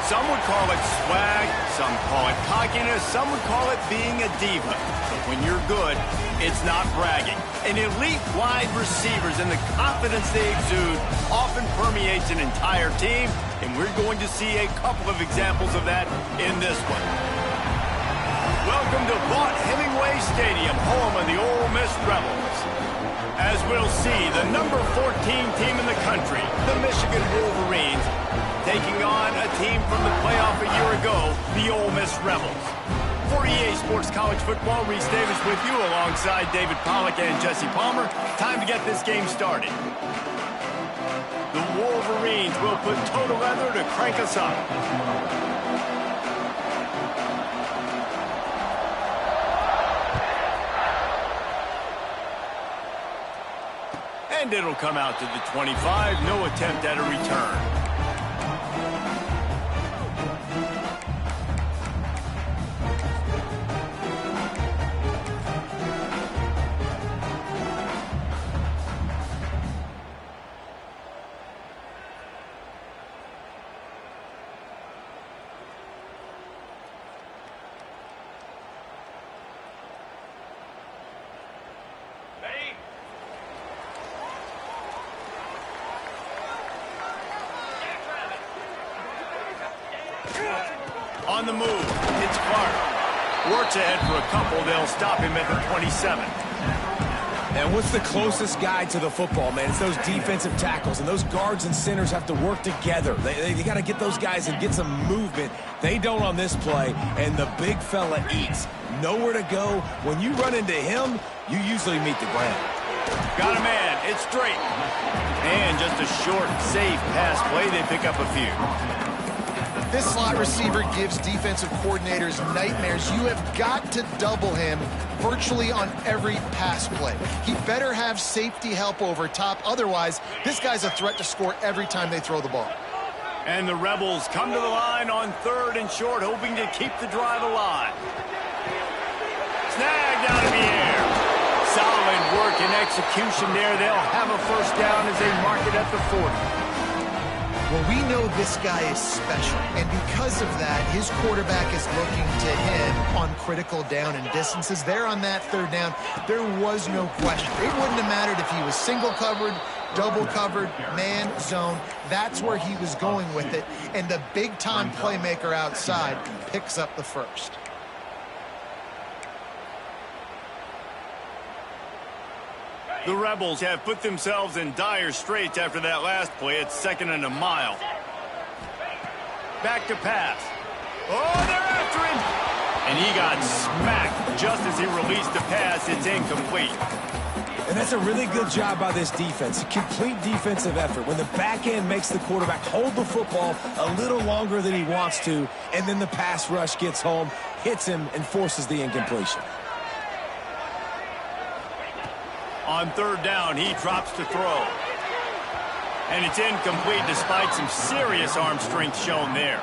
Some would call it swag, some call it cockiness, some would call it being a diva. But when you're good, it's not bragging. And elite wide receivers and the confidence they exude often permeates an entire team, and we're going to see a couple of examples of that in this one. Welcome to Vaught Hemingway Stadium, home of the Ole Miss Rebels. As we'll see, the number 14 team in the country, the Michigan Wolverines, taking on a team from the playoff a year ago, the Ole Miss Rebels. For EA Sports College Football, Reese Davis with you alongside David Pollack and Jesse Palmer. Time to get this game started. The Wolverines will put total leather to crank us up. And it'll come out to the 25. No attempt at a return. On the move, it's Clark. Works ahead for a couple. They'll stop him at the 27. And what's the closest guy to the football, man? It's those defensive tackles, and those guards and centers have to work together. They got to get those guys and get some movement. They don't on this play, and the big fella eats. Nowhere to go. When you run into him, you usually meet the ground. Got a man. It's straight. And just a short, safe pass play. They pick up a few. This slot receiver gives defensive coordinators nightmares. You have got to double him virtually on every pass play. He better have safety help over top. Otherwise, this guy's a threat to score every time they throw the ball. And the Rebels come to the line on 3rd and short, hoping to keep the drive alive. Snagged out of the air. Solid work and execution there. They'll have a first down as they mark it at the 40. Well, we know this guy is special, and because of that, his quarterback is looking to him on critical down and distances. There on that 3rd down, there was no question. It wouldn't have mattered if he was single covered, double covered, man, zone. That's where he was going with it, and the big-time playmaker outside picks up the first. The Rebels have put themselves in dire straits after that last play. It's 2nd and a mile. Back to pass. Oh, they're after him. And he got smacked just as he released the pass. It's incomplete. And that's a really good job by this defense. A complete defensive effort. When the back end makes the quarterback hold the football a little longer than he wants to, and then the pass rush gets home, hits him, and forces the incompletion. On 3rd down, he drops to throw. And it's incomplete despite some serious arm strength shown there.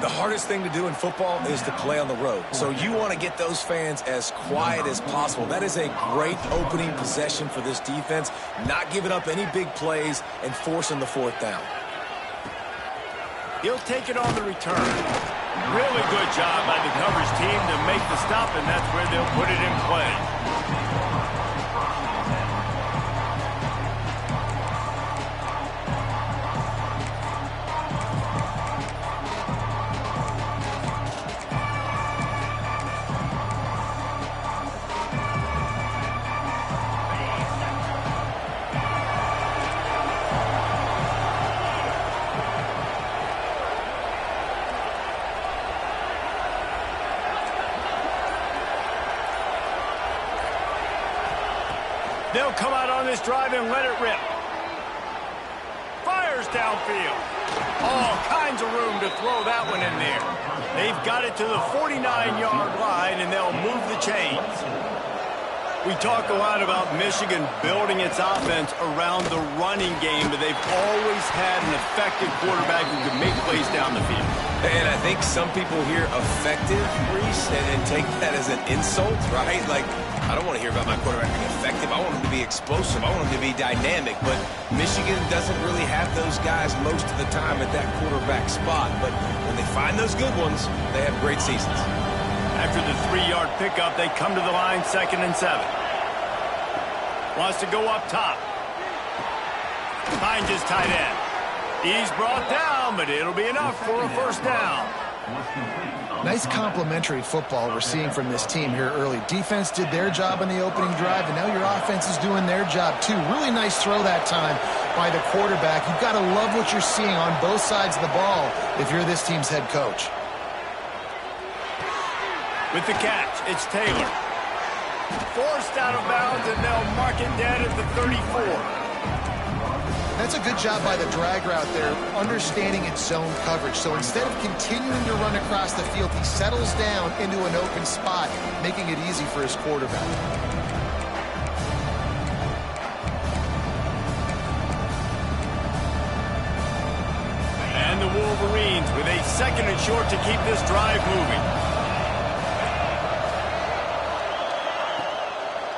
The hardest thing to do in football is to play on the road. So you want to get those fans as quiet as possible. That is a great opening possession for this defense. Not giving up any big plays and forcing the 4th down. He'll take it on the return. Really good job by the coverage team to make the stop, and that's where they'll put it in play. They'll come out on this drive and let it rip. Fires downfield. All kinds of room to throw that one in there. They've got it to the 49-yard line, and they'll move the chains. We talk a lot about Michigan building its offense around the running game, but they've always had an effective quarterback who can make plays down the field. And I think some people hear effective, Reese, and take that as an insult, right? Like, I don't want to hear about my quarterback being effective. I want him to be explosive. I want him to be dynamic. But Michigan doesn't really have those guys most of the time at that quarterback spot. But when they find those good ones, they have great seasons. After the 3-yard pickup, they come to the line, 2nd and 7. Wants to go up top. Finds his tight end. He's brought down, but it'll be enough for a first down. Nice complementary football we're seeing from this team here early. Defense did their job in the opening drive, and now your offense is doing their job too. Really nice throw that time by the quarterback. You've got to love what you're seeing on both sides of the ball if you're this team's head coach. With the catch, it's Taylor. Forced out of bounds, and they'll mark it dead at the 34. That's a good job by the drag route there, understanding its zone coverage. So instead of continuing to run across the field, he settles down into an open spot, making it easy for his quarterback. And the Wolverines with a 2nd and short to keep this drive moving.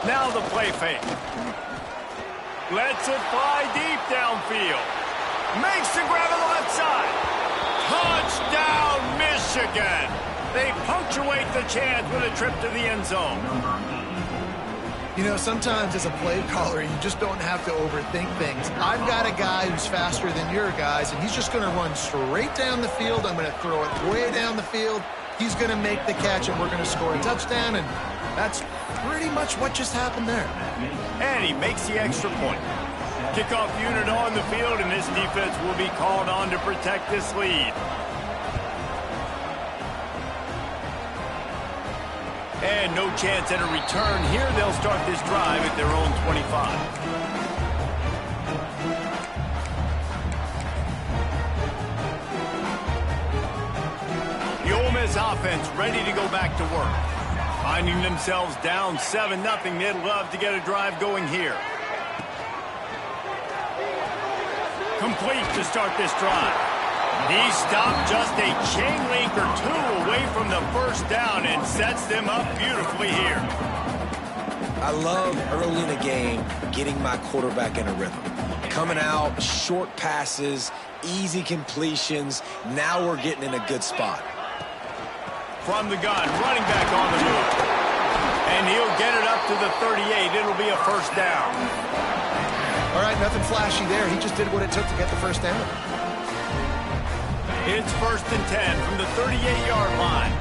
Now the play fake. Lets it fly deep downfield. Makes the grab on the left side. Touchdown, Michigan. They punctuate the chance with a trip to the end zone. You know, sometimes as a play caller, you just don't have to overthink things. I've got a guy who's faster than your guys, and he's just going to run straight down the field. I'm going to throw it way down the field. He's going to make the catch, and we're going to score a touchdown, and that's pretty much what just happened there. And he makes the extra point. Kickoff unit on the field, and this defense will be called on to protect this lead. And no chance at a return here. They'll start this drive at their own 25. The Ole Miss offense ready to go back to work. Finding themselves down 7-0, they'd love to get a drive going here. Complete to start this drive. He stopped just a chain link or two away from the first down and sets them up beautifully here. I love early in the game getting my quarterback in a rhythm. Coming out, short passes, easy completions. Now we're getting in a good spot. From the gun, running back on the move. And he'll get it up to the 38. It'll be a first down. All right, nothing flashy there. He just did what it took to get the first down. It's 1st and 10 from the 38-yard line.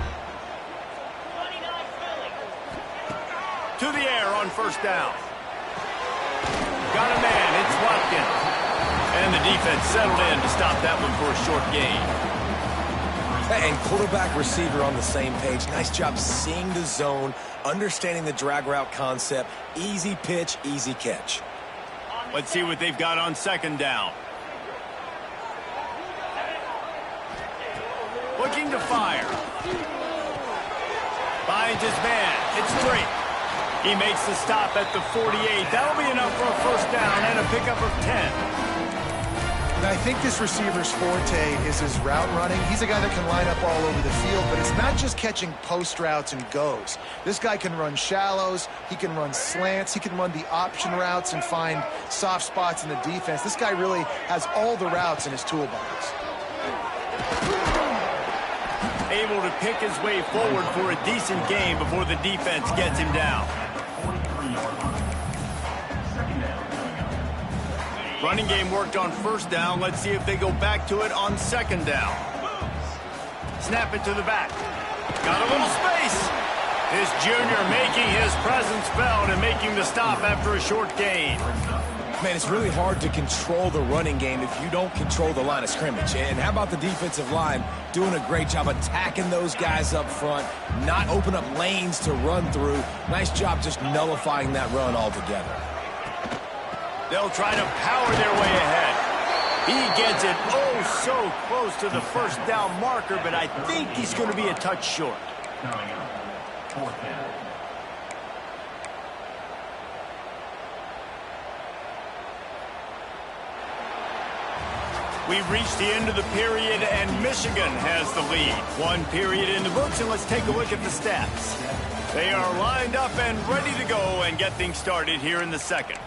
To the air on first down. Got a man, it's Watkins. And the defense settled in to stop that one for a short gain. And quarterback receiver on the same page. Nice job seeing the zone, understanding the drag route concept. Easy pitch, easy catch. Let's see what they've got on 2nd down. Looking to fire. Finds his man. It's Drake. He makes the stop at the 48. That'll be enough for a first down and a pickup of 10. Now, I think this receiver's forte is his route running. He's a guy that can line up all over the field, but it's not just catching post routes and goes. This guy can run shallows, he can run slants, he can run the option routes and find soft spots in the defense. This guy really has all the routes in his toolbox. Able to pick his way forward for a decent gain before the defense gets him down. Running game worked on first down. Let's see if they go back to it on 2nd down. Snap it to the back. Got a little space. This junior making his presence felt and making the stop after a short gain. Man, it's really hard to control the running game if you don't control the line of scrimmage. And how about the defensive line doing a great job attacking those guys up front, not open up lanes to run through. Nice job just nullifying that run altogether. They'll try to power their way ahead. He gets it oh so close to the first down marker, but I think he's going to be a touch short. We've reached the end of the period, and Michigan has the lead. One period in the books, and let's take a look at the stats. They are lined up and ready to go and get things started here in the second.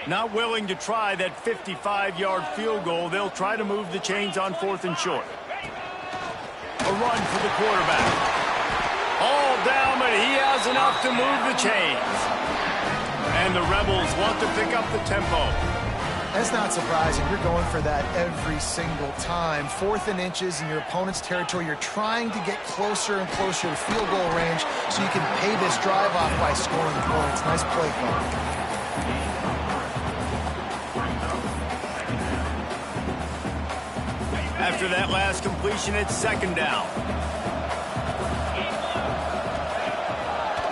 Not willing to try that 55-yard field goal. They'll try to move the chains on 4th and short. A run for the quarterback. All down, but he has enough to move the chains. And the Rebels want to pick up the tempo. That's not surprising. You're going for that every single time. 4th and inches in your opponent's territory. You're trying to get closer and closer to field goal range so you can pay this drive off by scoring points. Nice play call. After that last completion, it's 2nd down.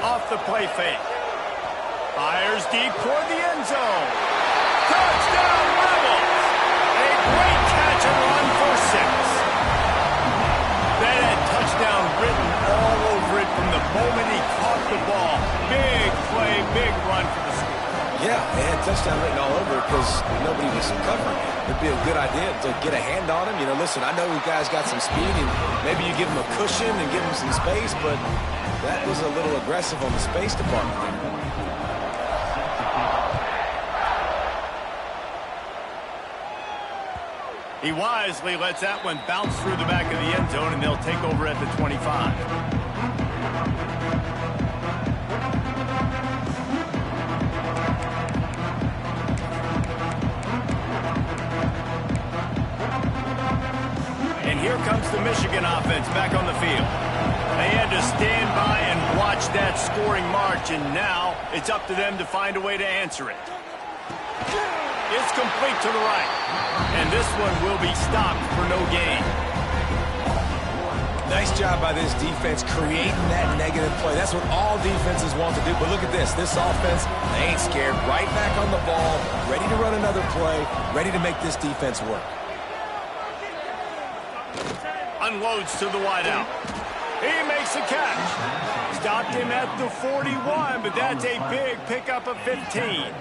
Off the play fake. Fires deep toward the end zone. Touchdown, Rebels! A great catch and run for 6. That had touchdown written all over it from the moment he caught the ball. Big play, big run for the score. Yeah, they had touchdown written all over it because nobody was covering it. It'd be a good idea to get a hand on him. You know, listen, I know you guys got some speed, and maybe you give him a cushion and give him some space, but that was a little aggressive on the space department there. He wisely lets that one bounce through the back of the end zone, and they'll take over at the 25. And here comes the Michigan offense back on the field. They had to stand by and watch that scoring march, and now it's up to them to find a way to answer it. It's complete to the right, and this one will be stopped for no gain. Nice job by this defense creating that negative play. That's what all defenses want to do. But look at this. This offense, they ain't scared. Right back on the ball, ready to run another play, ready to make this defense work. Unloads to the wideout. He makes a catch. Stopped him at the 41, but that's a big pickup of 15.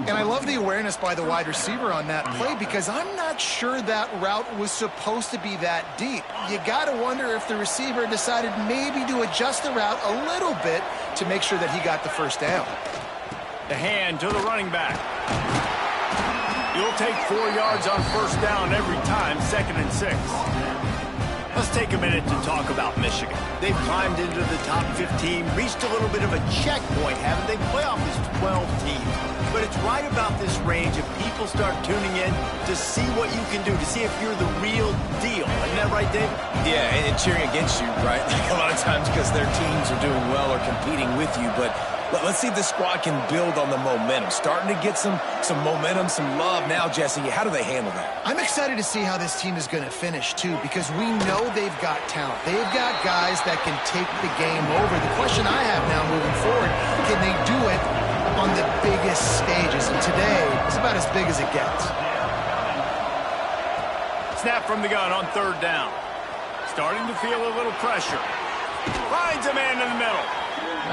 And I love the awareness by the wide receiver on that play because I'm not sure that route was supposed to be that deep. You got to wonder if the receiver decided maybe to adjust the route a little bit to make sure that he got the first down. The hand to the running back. You'll take 4 yards on first down every time, 2nd and 6. Let's take a minute to talk about Michigan. They've climbed into the top 15, reached a little bit of a checkpoint, haven't they? Playoff is 12 teams. But it's right about this range if people start tuning in to see what you can do, to see if you're the real deal. Isn't that right, David? Yeah, and cheering against you, right? Like a lot of times because their teams are doing well or competing with you. But let's see if the squad can build on the momentum. Starting to get some momentum, some love now, Jesse. How do they handle that? I'm excited to see how this team is going to finish, too, because we know they've got talent. They've got guys that can take the game over. The question I have now moving forward, can they do it on the biggest stages? And today is about as big as it gets. Snap from the gun on 3rd down. Starting to feel a little pressure. Finds a man in the middle.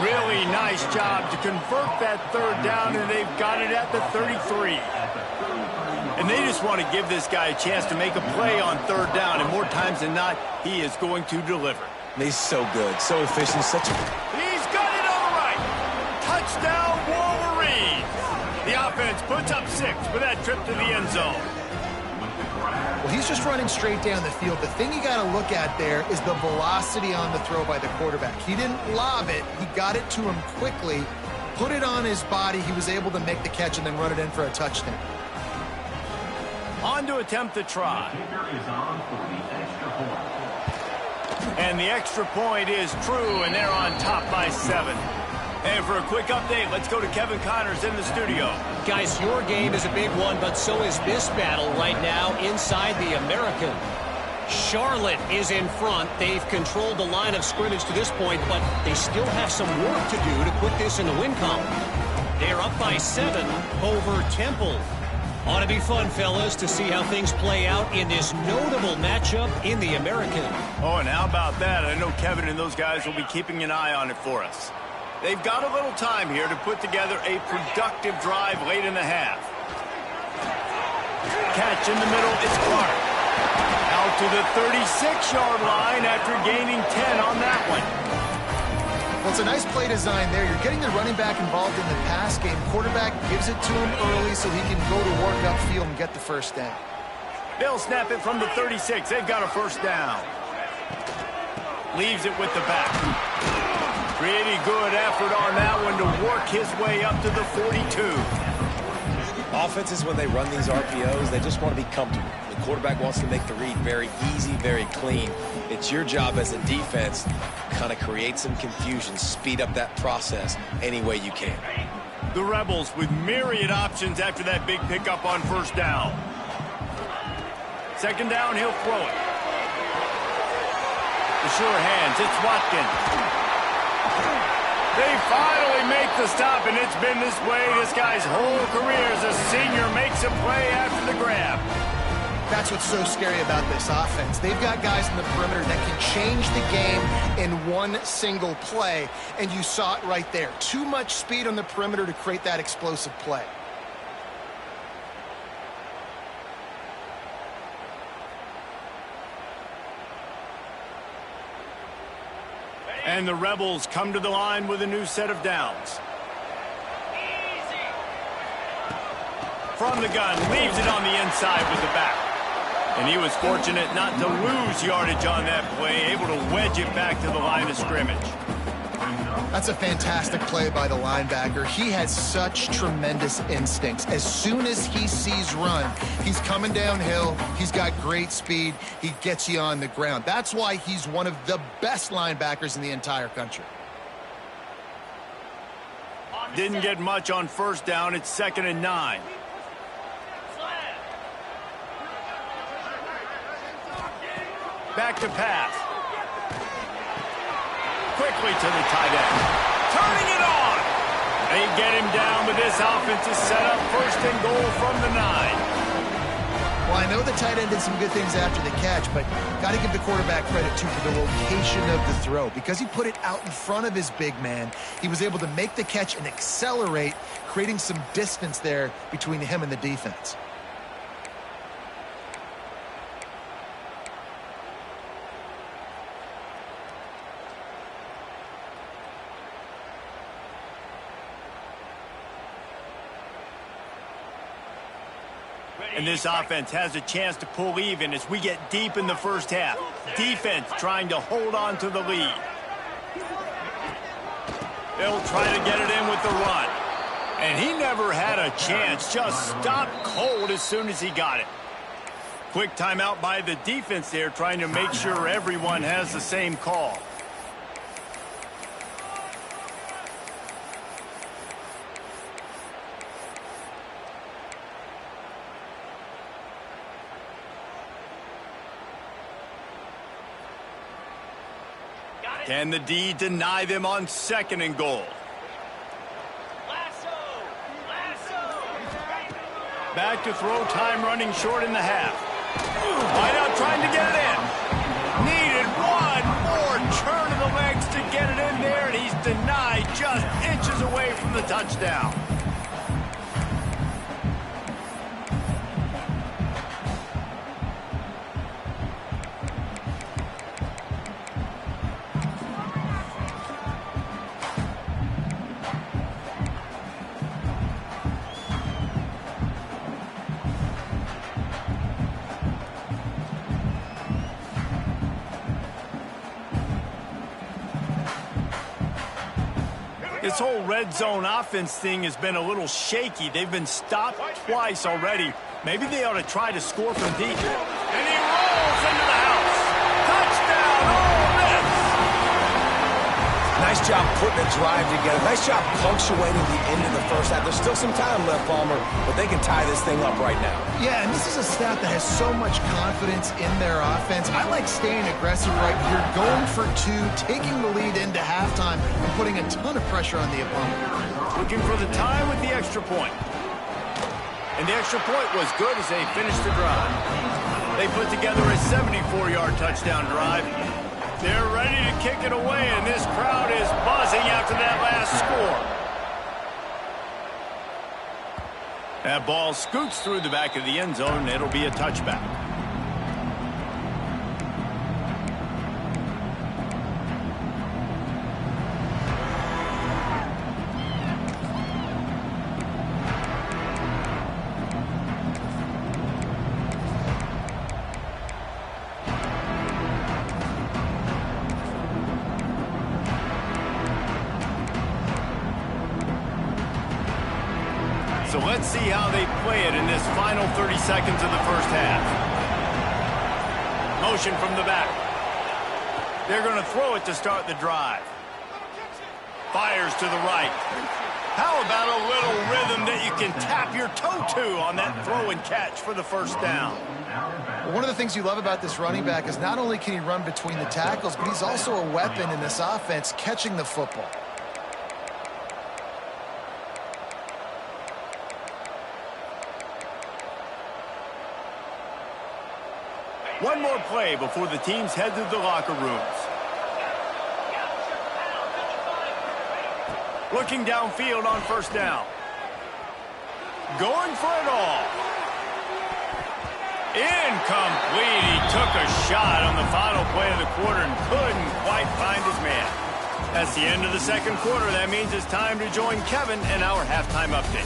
Really nice job to convert that 3rd down, and they've got it at the 33. And they just want to give this guy a chance to make a play on 3rd down, and more times than not, he is going to deliver. He's so good, so efficient, such a... He's got it on the right. Touchdown, Wolverine. The offense puts up 6 with that trip to the end zone. Well, he's just running straight down the field. The thing you got to look at there is the velocity on the throw by the quarterback. He didn't lob it. He got it to him quickly, put it on his body. He was able to make the catch and then run it in for a touchdown. On to attempt the try. And the extra point is true, and they're on top by 7. And for a quick update, let's go to Kevin Connors in the studio. Guys, your game is a big one, but so is this battle right now inside the American. Charlotte is in front. They've controlled the line of scrimmage to this point, but they still have some work to do to put this in the win column. They're up by 7 over Temple. Ought to be fun, fellas, to see how things play out in this notable matchup in the American. Oh, and how about that? I know Kevin and those guys will be keeping an eye on it for us. They've got a little time here to put together a productive drive late in the half. Catch in the middle, it's Clark. Out to the 36-yard line after gaining 10 on that one. Well, it's a nice play design there. You're getting the running back involved in the pass game. Quarterback gives it to him early so he can go to work upfield and get the first down. They'll snap it from the 36. They've got a first down. Leaves it with the back. Pretty good effort on that one to work his way up to the 42. Offenses, when they run these RPOs, they just want to be comfortable. The quarterback wants to make the read very easy, very clean. It's your job as a defense to kind of create some confusion, speed up that process any way you can. The Rebels with myriad options after that big pickup on first down. Second down, he'll throw it. The sure hands, it's Watkins. They finally make the stop, and it's been this way this guy's whole career as a senior makes a play after the grab. That's what's so scary about this offense. They've got guys in the perimeter that can change the game in one single play, and you saw it right there. Too much speed on the perimeter to create that explosive play. And the Rebels come to the line with a new set of downs. From the gun, leaves it on the inside with the back. And he was fortunate not to lose yardage on that play, able to wedge it back to the line of scrimmage. That's a fantastic play by the linebacker. He has such tremendous instincts. As soon as he sees run, he's coming downhill. He's got great speed. He gets you on the ground. That's why he's one of the best linebackers in the entire country. Didn't get much on first down. It's 2nd and 9. Back to pass. Quickly to the tight end. Turning it on. They get him down, but this offense is set up 1st and goal from the 9. Well, I know the tight end did some good things after the catch, but got to give the quarterback credit, too, for the location of the throw. Because he put it out in front of his big man, he was able to make the catch and accelerate, creating some distance there between him and the defense. And this offense has a chance to pull even as we get deep in the first half. Defense trying to hold on to the lead. They'll try to get it in with the run. And he never had a chance. Just stopped cold as soon as he got it. Quick timeout by the defense there, trying to make sure everyone has the same call. Can the D deny them on 2nd and goal? Back to throw time, running short in the half. Wide out trying to get it in. Needed one more turn of the legs to get it in there, and he's denied just inches away from the touchdown. This whole red zone offense thing has been a little shaky. They've been stopped twice already. Maybe they ought to try to score from deep. And he rolls into the house. Touchdown, Ole Miss! Nice job putting a drive together. Nice job punctuating the end of the first half. There's still some time left, Palmer, but they can tie this thing up right now. Yeah, and this is a staff that has so much confidence in their offense. I like staying aggressive right here, going for 2, taking the lead into halftime, and putting a ton of pressure on the opponent. Looking for the tie with the extra point. And the extra point was good as they finished the drive. They put together a 74-yard touchdown drive. They're ready to kick it away, and this crowd is buzzing after that last score. That ball scoots through the back of the end zone, and it'll be a touchback. So let's see how they play it in this final 30 seconds of the first half. Motion from the back. They're going to throw it to start the drive. Fires to the right. How about a little rhythm that you can tap your toe to on that throw and catch for the first down? Well, one of the things you love about this running back is not only can he run between the tackles, but he's also a weapon in this offense catching the football. One more play before the teams head to the locker rooms. Looking downfield on first down. Going for it all. Incomplete. He took a shot on the final play of the quarter and couldn't quite find his man. That's the end of the second quarter. That means it's time to join Kevin in our halftime update.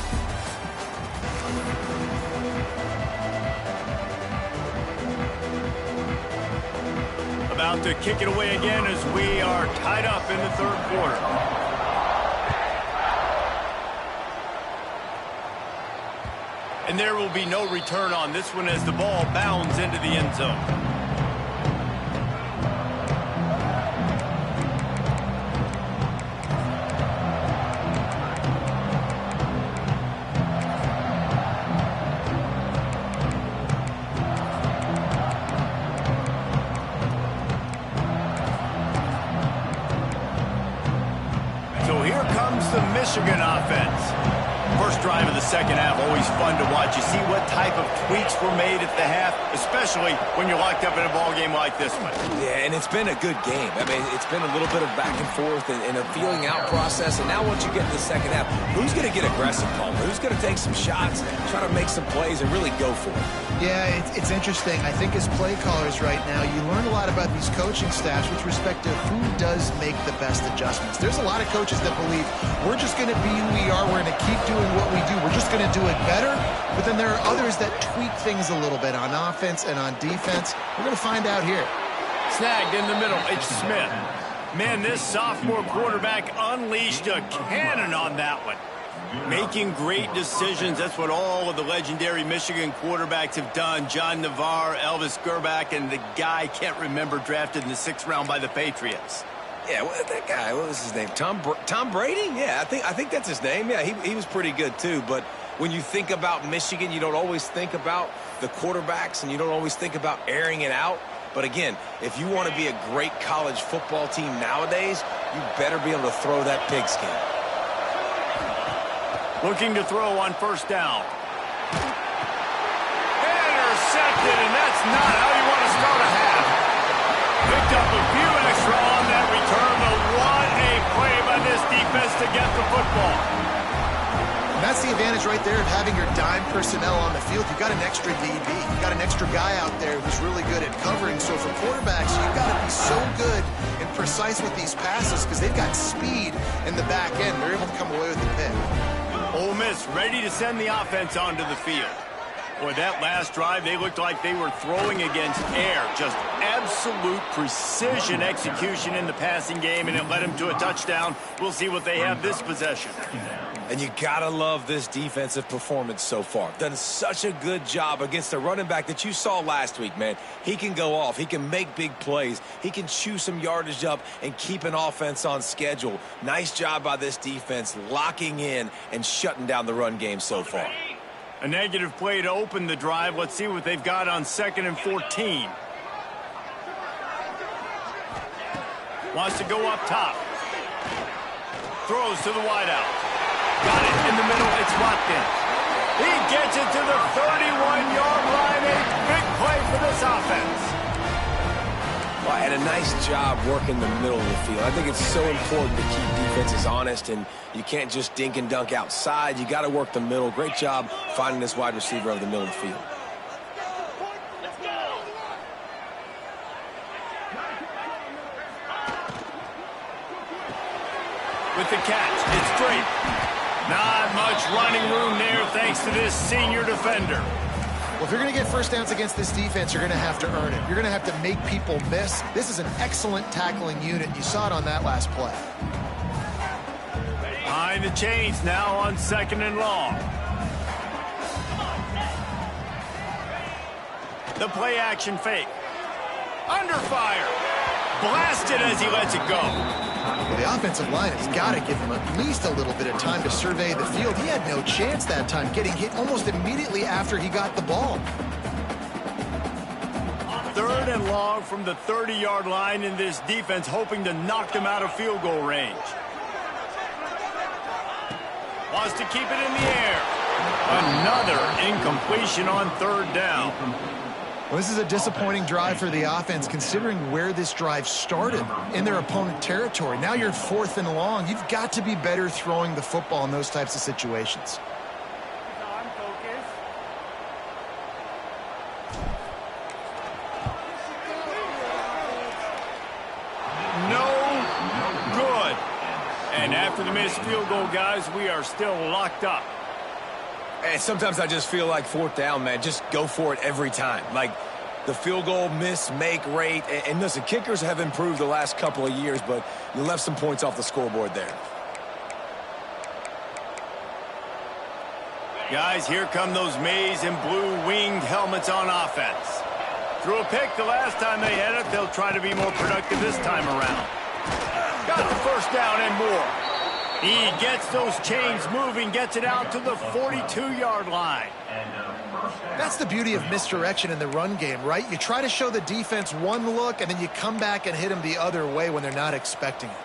About to kick it away again as we are tied up in the third quarter. And there will be no return on this one as the ball bounds into the end zone. The Michigan offense. First drive of the second half, always fun to watch. You see what type of tweaks were made at the half, especially when you're locked up in a ball game like this one. Yeah, and it's been a good game. I mean, it's been a little bit of back and forth and a feeling out process. And now once you get to the second half, who's going to get aggressive, Palmer? Who's going to take some shots, try to make some plays, and really go for it? Yeah, it's interesting. I think as play callers right now, you learn a lot about these coaching staffs with respect to who does make the best adjustments. There's a lot of coaches that believe we're just going to be who we are. We're going to keep doing what we do. We're just going to do it better. But then there are others that tweak things a little bit on offense and on defense. We're going to find out here. Snagged in the middle. It's Smith. Man, this sophomore quarterback unleashed a cannon on that one. Making great decisions. That's what all of the legendary Michigan quarterbacks have done. John Navarre, Elvis Gerbach, and the guy, can't remember, drafted in the 6th round by the Patriots. Yeah, that guy, what was his name? Tom Brady? Yeah, I think that's his name. Yeah, he was pretty good too. But when you think about Michigan, you don't always think about the quarterbacks, and you don't always think about airing it out. But again, if you want to be a great college football team nowadays, you better be able to throw that pigskin. Looking to throw on first down. Intercepted, and that's not how you want to start a half. Picked up a few extra on that return, but what a play by this defense to get the football. And that's the advantage right there of having your dime personnel on the field. You've got an extra DB. You've got an extra guy out there who's really good at covering. So for quarterbacks, you've got to be so good and precise with these passes because they've got speed in the back end. They're able to come away with the pick. Ole Miss ready to send the offense onto the field. Boy, that last drive, they looked like they were throwing against air. Just absolute precision execution in the passing game, and it led them to a touchdown. We'll see what they have this possession. And you gotta love this defensive performance so far. Done such a good job against the running back that you saw last week, man. He can go off. He can make big plays. He can chew some yardage up and keep an offense on schedule. Nice job by this defense locking in and shutting down the run game so far. A negative play to open the drive. Let's see what they've got on 2nd and 14. Wants to go up top. Throws to the wideout. Got it in the middle. It's locked in. He gets it to the 31-yard line. A big play for this offense. Well, and a nice job working the middle of the field. I think it's so important to keep defenses honest, and you can't just dink and dunk outside. You got to work the middle. Great job finding this wide receiver over the middle of the field. With the catch, it's straight. Not much running room there thanks to this senior defender. Well, if you're going to get first downs against this defense, you're going to have to earn it. You're going to have to make people miss. This is an excellent tackling unit. You saw it on that last play. Behind the chains now on 2nd and long. The play action fake. Under fire. Blasted as he lets it go. Well, the offensive line has got to give him at least a little bit of time to survey the field. He had no chance that time, getting hit almost immediately after he got the ball. 3rd and long from the 30-yard line, in this defense hoping to knock them out of field goal range. Wants to keep it in the air. Another incompletion on 3rd down. Well, this is a disappointing drive for the offense, considering where this drive started in their opponent territory. Now you're 4th and long. You've got to be better throwing the football in those types of situations. No good. And after the missed field goal, guys, we are still locked up. And sometimes I just feel like 4th down, man. Just go for it every time. Like the field goal miss-make rate. And listen, kickers have improved the last couple of years, but you left some points off the scoreboard there. Guys, here come those maize and blue winged helmets on offense. Threw a pick the last time they had it. They'll try to be more productive this time around. Got the first down and more. He gets those chains moving, gets it out to the 42-yard line. That's the beauty of misdirection in the run game, right? You try to show the defense one look, and then you come back and hit them the other way when they're not expecting it.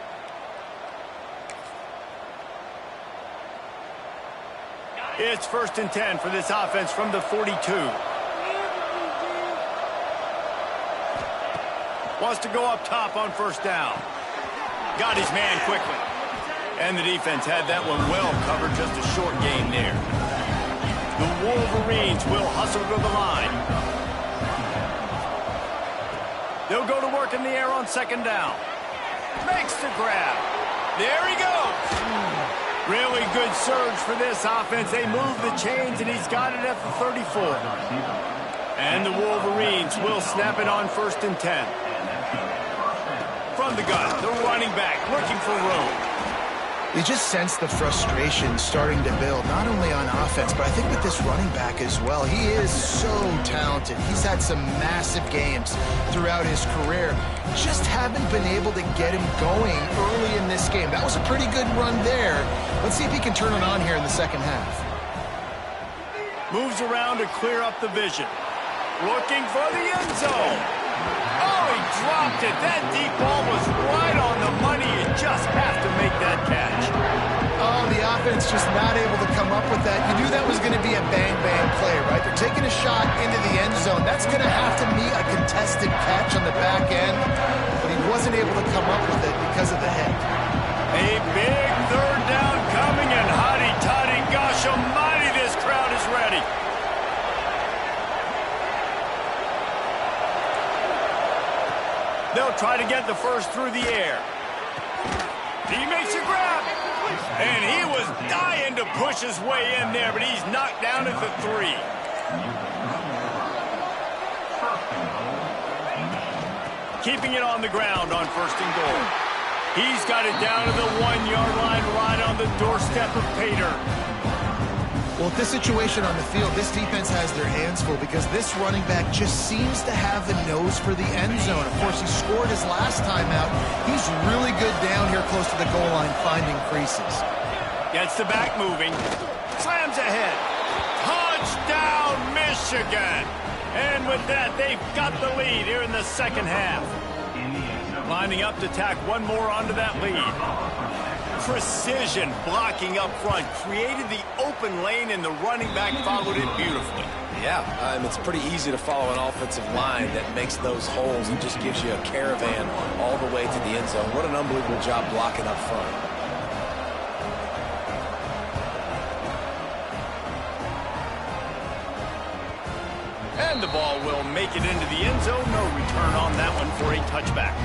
It's 1st and 10 for this offense from the 42. Wants to go up top on 1st down. Got his man quickly. And the defense had that one well covered, just a short gain there. The Wolverines will hustle to the line. They'll go to work in the air on 2nd down. Makes the grab. There he goes. Really good surge for this offense. They move the chains, and he's got it at the 34. And the Wolverines will snap it on 1st and 10. From the gun, the running back looking for room. You just sense the frustration starting to build, not only on offense, but I think with this running back as well. He is so talented. He's had some massive games throughout his career. Just haven't been able to get him going early in this game. That was a pretty good run there. Let's see if he can turn it on here in the 2nd half. Moves around to clear up the vision. Looking for the end zone. Oh, he dropped it. That deep ball was right on the money. You just have to make that catch. Oh, the offense just not able to come up with that. You knew that was going to be a bang-bang play, right? They're taking a shot into the end zone. That's going to have to be a contested catch on the back end, but he wasn't able to come up with it because of the hit. A big 3rd down coming, and hotty-toddy, gosh almighty, this crowd is ready. They'll try to get the first through the air. He makes a grab. And he was dying to push his way in there, but he's knocked down at the 3. Keeping it on the ground on 1st and goal. He's got it down to the 1-yard line, right on the doorstep of Pater. Well, with this situation on the field, this defense has their hands full because this running back just seems to have the nose for the end zone. Of course, he scored his last time out. He's really good down here close to the goal line, finding creases. Gets the back moving. Slams ahead. Touchdown, Michigan! And with that, they've got the lead here in the 2nd half. Lining up to tack one more onto that lead. precision blocking up front, created the open lane, and the running back followed it beautifully. Yeah, it's pretty easy to follow an offensive line that makes those holes and just gives you a caravan all the way to the end zone. What an unbelievable job blocking up front. And the ball will make it into the end zone. No return on that one for a touchback.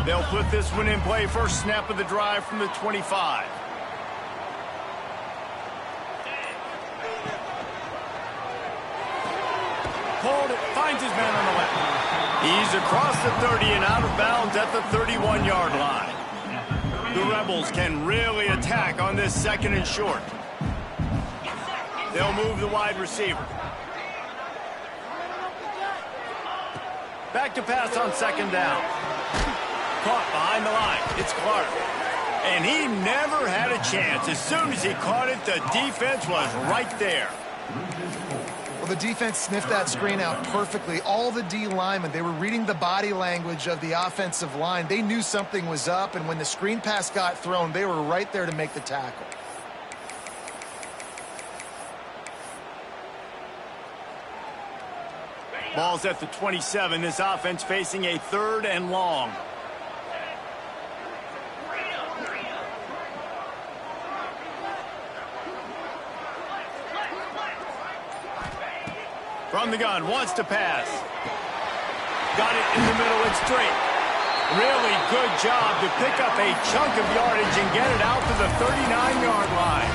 They'll put this one in play. First snap of the drive from the 25. Called it, finds his man on the left. He's across the 30 and out of bounds at the 31-yard line. The Rebels can really attack on this second and short. They'll move the wide receiver. Back to pass on second down. Caught behind the line. It's Clark. And he never had a chance. As soon as he caught it, the defense was right there. Well, the defense sniffed that screen out perfectly. All the D linemen, they were reading the body language of the offensive line. They knew something was up, and when the screen pass got thrown, they were right there to make the tackle. Ball's at the 27. This offense facing a 3rd and long. From the gun, wants to pass. Got it in the middle and straight. Really good job to pick up a chunk of yardage and get it out to the 39-yard line.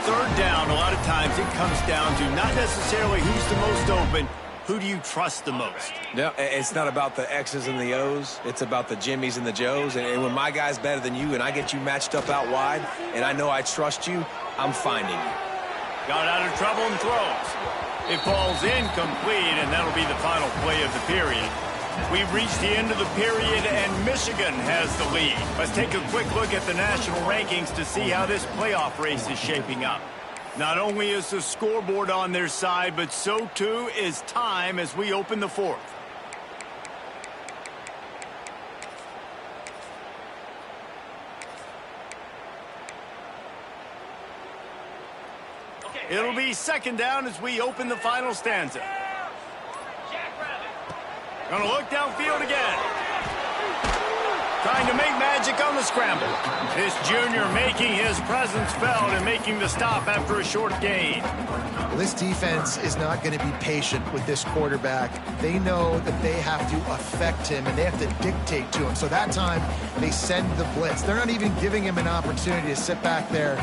3rd down, a lot of times it comes down to not necessarily who's the most open, who do you trust the most? Yeah, it's not about the X's and the O's. It's about the Jimmies and the Joes. And when my guy's better than you and I get you matched up out wide and I know I trust you, I'm finding you. Got out of trouble and throws. It falls incomplete, and that'll be the final play of the period. We've reached the end of the period, and Michigan has the lead. Let's take a quick look at the national rankings to see how this playoff race is shaping up. Not only is the scoreboard on their side, but so too is time as we open the 4th. It'll be 2nd down as we open the final stanza. Gonna look downfield again. Trying to make magic on the scramble. This junior making his presence felt and making the stop after a short gain. Well, this defense is not going to be patient with this quarterback. They know that they have to affect him, and they have to dictate to him. So that time, they send the blitz. They're not even giving him an opportunity to sit back there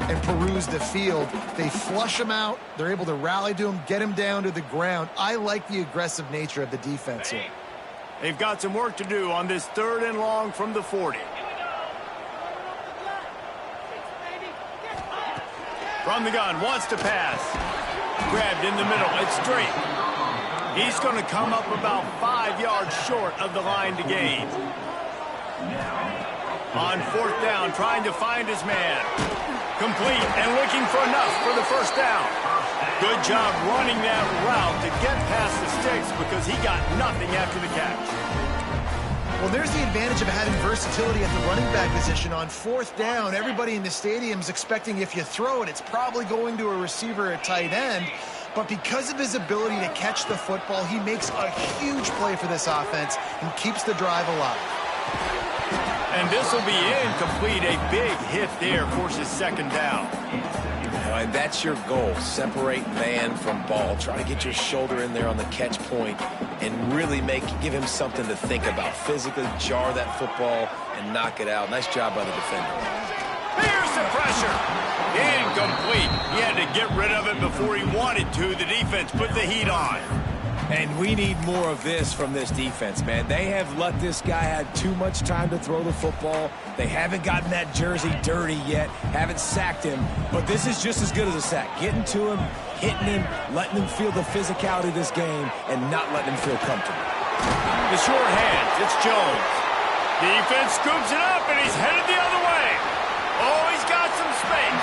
and peruse the field. They flush him out. They're able to rally to him, get him down to the ground. I like the aggressive nature of the defense here. They've got some work to do on this 3rd and long from the 40. From the gun, wants to pass. Grabbed in the middle, it's straight. He's going to come up about 5 yards short of the line to gain. On 4th down, trying to find his man. Complete and looking for enough for the 1st down. Good job running that route to get past the sticks because he got nothing after the catch. Well, there's the advantage of having versatility at the running back position. On 4th down, everybody in the stadium is expecting if you throw it, it's probably going to a receiver at tight end. But because of his ability to catch the football, he makes a huge play for this offense and keeps the drive alive. And this will be incomplete. A big hit there forces 2nd down. And that's your goal. Separate man from ball. Try to get your shoulder in there on the catch point and really give him something to think about. Physically jar that football and knock it out. Nice job by the defender. Here's the pressure. Incomplete. He had to get rid of it before he wanted to. The defense put the heat on. And we need more of this from this defense, man. They have let this guy have too much time to throw the football. They haven't gotten that jersey dirty yet, haven't sacked him. But this is just as good as a sack. Getting to him, hitting him, letting him feel the physicality of this game, and not letting him feel comfortable. The short hands, it's Jones. Defense scoops it up, and he's headed the other way. Oh, he's got some space.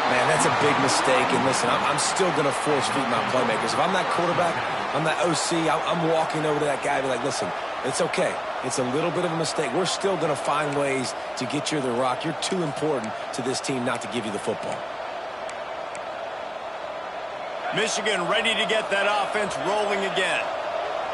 Man, And that's a big mistake. And listen, I'm still going to force feed my playmakers. If I'm that quarterback, I'm that OC, I'm walking over to that guy and be like, listen, it's okay. It's a little bit of a mistake. We're still going to find ways to get you the rock. You're too important to this team not to give you the football. Michigan ready to get that offense rolling again.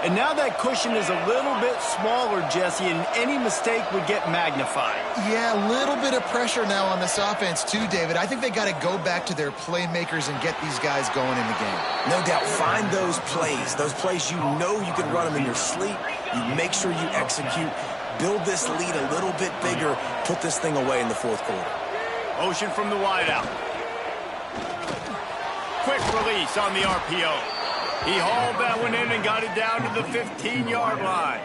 And now that cushion is a little bit smaller, Jesse, and any mistake would get magnified. Yeah, a little bit of pressure now on this offense too, David. I think they got to go back to their playmakers and get these guys going in the game. No doubt. Find those plays you know you can run them in your sleep. You make sure you execute. Build this lead a little bit bigger. Put this thing away in the fourth quarter. Motion from the wideout. Quick release on the RPO. He hauled that one in and got it down to the 15-yard line.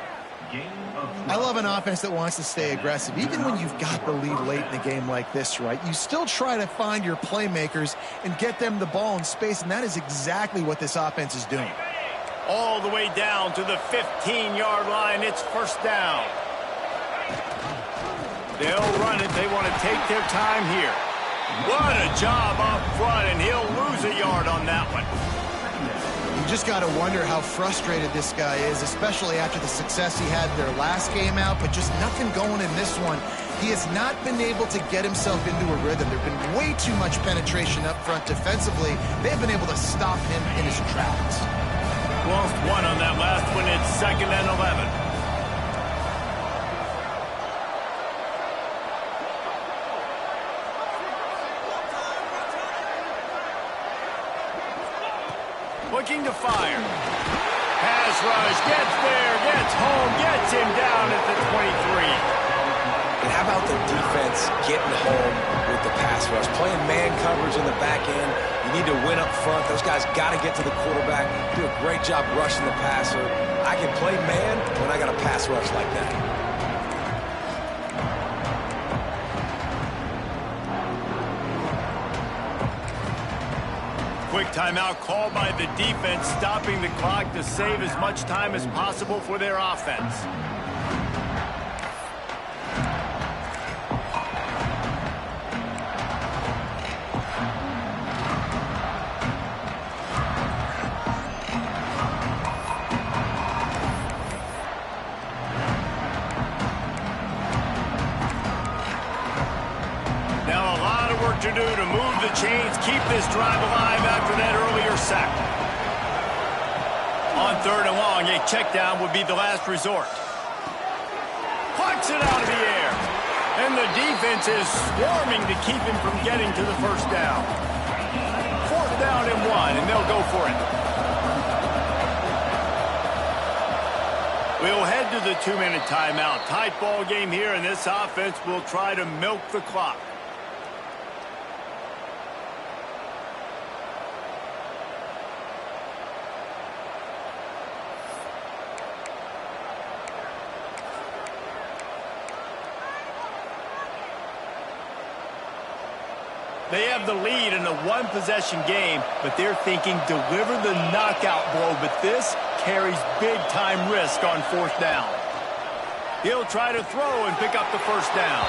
I love an offense that wants to stay aggressive. Even when you've got the lead late in the game like this, right, you still try to find your playmakers and get them the ball in space, and that is exactly what this offense is doing. All the way down to the 15-yard line. It's first down. They'll run it. They want to take their time here. What a job up front, and he'll lose a yard on that one. You just got to wonder how frustrated this guy is, especially after the success he had their last game out, but just nothing going in this one. He has not been able to get himself into a rhythm. There's been way too much penetration up front defensively. They've been able to stop him in his tracks. Lost one on that last one. It's 2nd and 11. Looking to fire. Pass rush, gets there, gets home, gets him down at the 23. And how about the defense getting home with the pass rush? Playing man coverage in the back end. You need to win up front. Those guys got to get to the quarterback. Do a great job rushing the passer. I can play man when I got a pass rush like that. Quick timeout called by the defense, stopping the clock to save as much time as possible for their offense. To do to move the chains, keep this drive alive after that earlier sack. On 3rd and long, a check down would be the last resort. Plucks it out of the air. And the defense is swarming to keep him from getting to the first down. 4th down and 1, and they'll go for it. We'll head to the 2-minute timeout. Tight ball game here, and this offense will try to milk the clock. They have the lead in a one-possession game, but they're thinking deliver the knockout blow, but this carries big-time risk on 4th down. He'll try to throw and pick up the first down.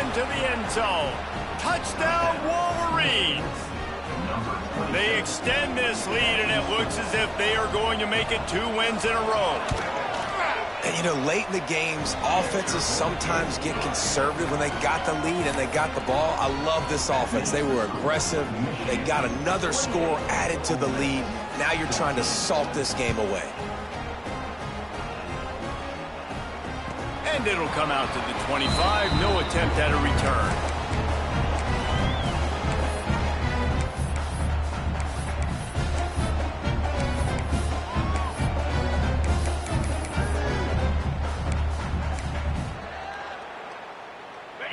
Into the end zone. Touchdown, Wolverines! They extend this lead, and it looks as if they are going to make it 2 wins in a row. And, you know, late in the games, offenses sometimes get conservative when they got the lead and they got the ball. I love this offense. They were aggressive. They got another score added to the lead. Now you're trying to salt this game away. And it'll come out to the 25. No attempt at a return.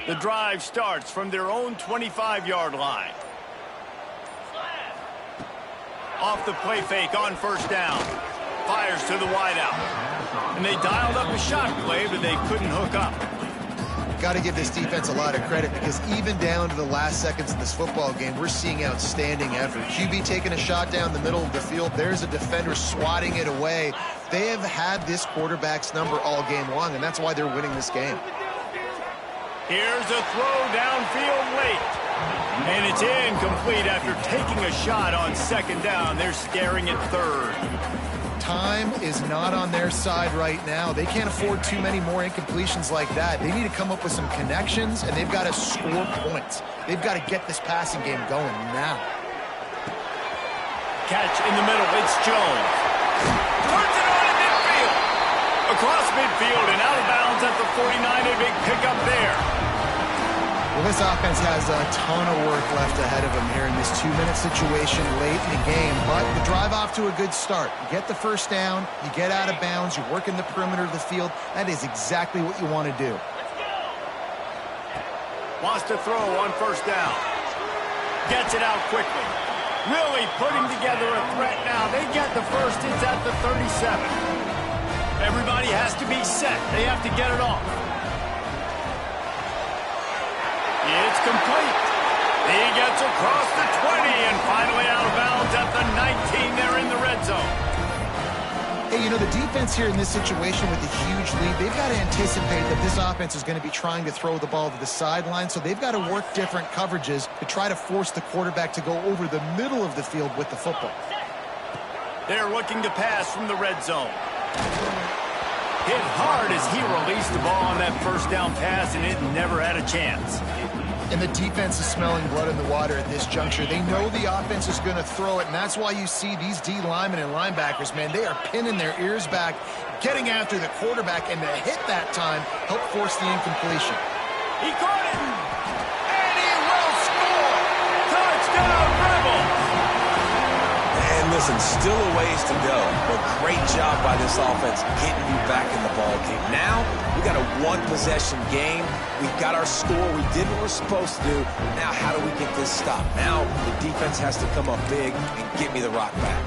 The drive starts from their own 25-yard line. Off the play fake on 1st down. Fires to the wideout. And they dialed up a shot play, but they couldn't hook up. Got to give this defense a lot of credit because even down to the last seconds of this football game, we're seeing outstanding effort. QB taking a shot down the middle of the field. There's a defender swatting it away. They have had this quarterback's number all game long, and that's why they're winning this game. Here's a throw downfield late. And it's incomplete after taking a shot on second down. They're staring at third. Time is not on their side right now. They can't afford too many more incompletions like that. They need to come up with some connections, and they've got to score points. They've got to get this passing game going now. Catch in the middle. It's Jones. Turns it on in midfield. Across midfield and out of bounds at the 49. A big pickup there. Well, this offense has a ton of work left ahead of them here in this 2-minute situation late in the game. But the drive off to a good start. You get the first down, you get out of bounds, you work in the perimeter of the field. That is exactly what you want to do. Wants to throw on first down. Gets it out quickly. Really putting together a threat now. They get the first. It's at the 37. Everybody has to be set. They have to get it off. It's complete. He gets across the 20 and finally out of bounds at the 19. They're in the red zone. Hey, you know, the defense here in this situation with a huge lead, they've got to anticipate that this offense is going to be trying to throw the ball to the sideline, so they've got to work different coverages to try to force the quarterback to go over the middle of the field with the football. They're looking to pass from the red zone. Hit hard as he released the ball on that first down pass, and it never had a chance. And the defense is smelling blood in the water at this juncture. They know the offense is going to throw it, and that's why you see these D linemen and linebackers, man, they are pinning their ears back, getting after the quarterback, and to hit that time, help force the incompletion. He caught it, and he will score. Touchdown, Rebels. And listen, still a ways to go, but great job by this offense getting you back in the ball game. Now, we got a one-possession game. We've got our score. We did what we're supposed to do. Now, how do we get this stopped? Now, the defense has to come up big and get me the rock back.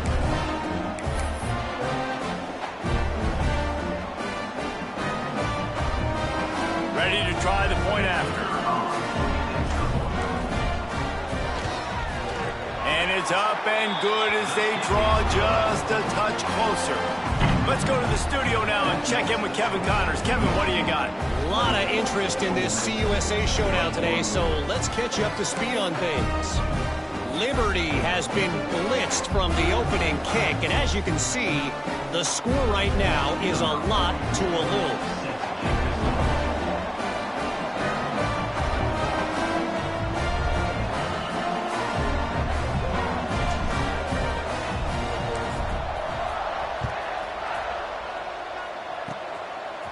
Ready to try the point after. And it's up and good as they draw just a touch closer. Let's go to the studio now and check in with Kevin Connors. Kevin, what do you got? A lot of interest in this CUSA showdown today, so let's catch you up to speed on things. Liberty has been blitzed from the opening kick, and as you can see, the score right now is a lot to a little.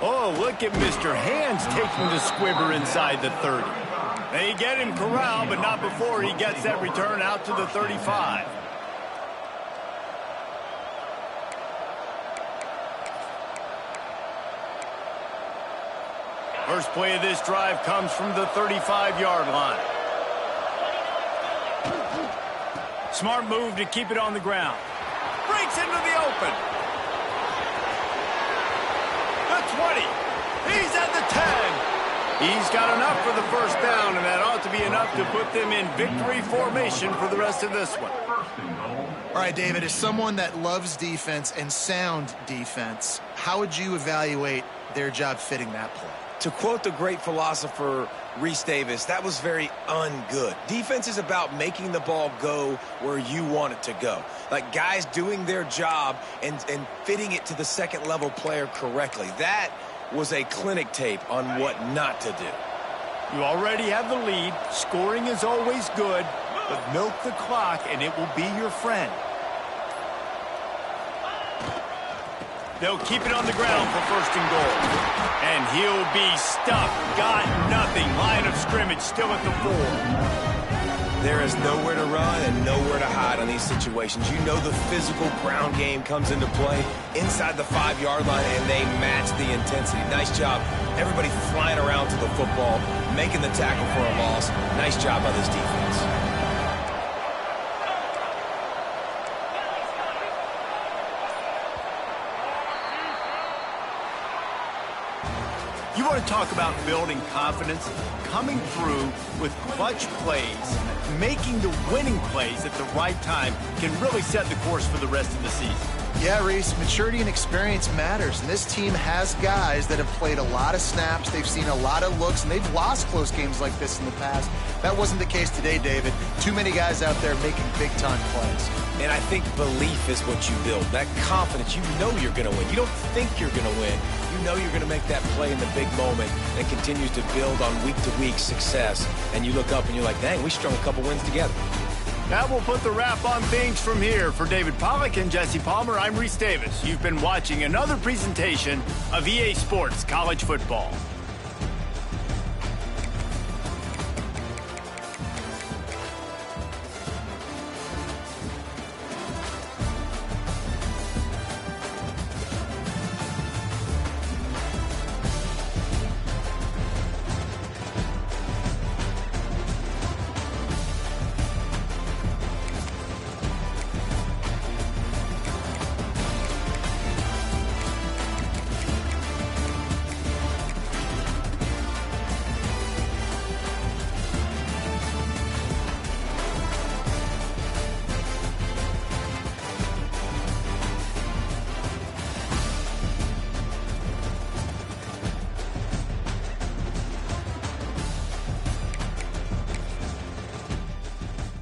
Oh, look at Mr. Hands taking the squibber inside the 30. They get him corralled, but not before he gets that return out to the 35. First play of this drive comes from the 35-yard line. Smart move to keep it on the ground. Breaks into the open. 20. He's at the 10. He's got enough for the first down, and that ought to be enough to put them in victory formation for the rest of this one. All right, David, as someone that loves defense and sound defense, how would you evaluate their job fitting that play? To quote the great philosopher Reese Davis, that was very ungood. Defense is about making the ball go where you want it to go. Like guys doing their job and fitting it to the second-level player correctly. That was a clinic tape on what not to do. You already have the lead. Scoring is always good, but milk the clock and it will be your friend. They'll keep it on the ground for first and goal. And he'll be stuffed. Got nothing. Line of scrimmage still at the 4. There is nowhere to run and nowhere to hide on these situations. You know the physical ground game comes into play inside the 5-yard line, and they match the intensity. Nice job. Everybody flying around to the football, making the tackle for a loss. Nice job by this defense. You want to talk about building confidence? Coming through with clutch plays, making the winning plays at the right time can really set the course for the rest of the season. Yeah, Reese, maturity and experience matters, and this team has guys that have played a lot of snaps, they've seen a lot of looks, and they've lost close games like this in the past. That wasn't the case today, David. Too many guys out there making big-time plays. And I think belief is what you build, that confidence. You know you're going to win. You don't think you're going to win. You know you're going to make that play in the big moment, and it continues to build on week-to-week success. And you look up and you're like, dang, we strung a couple wins together. That will put the wrap on things from here. For David Pollack and Jesse Palmer, I'm Reese Davis. You've been watching another presentation of EA Sports College Football.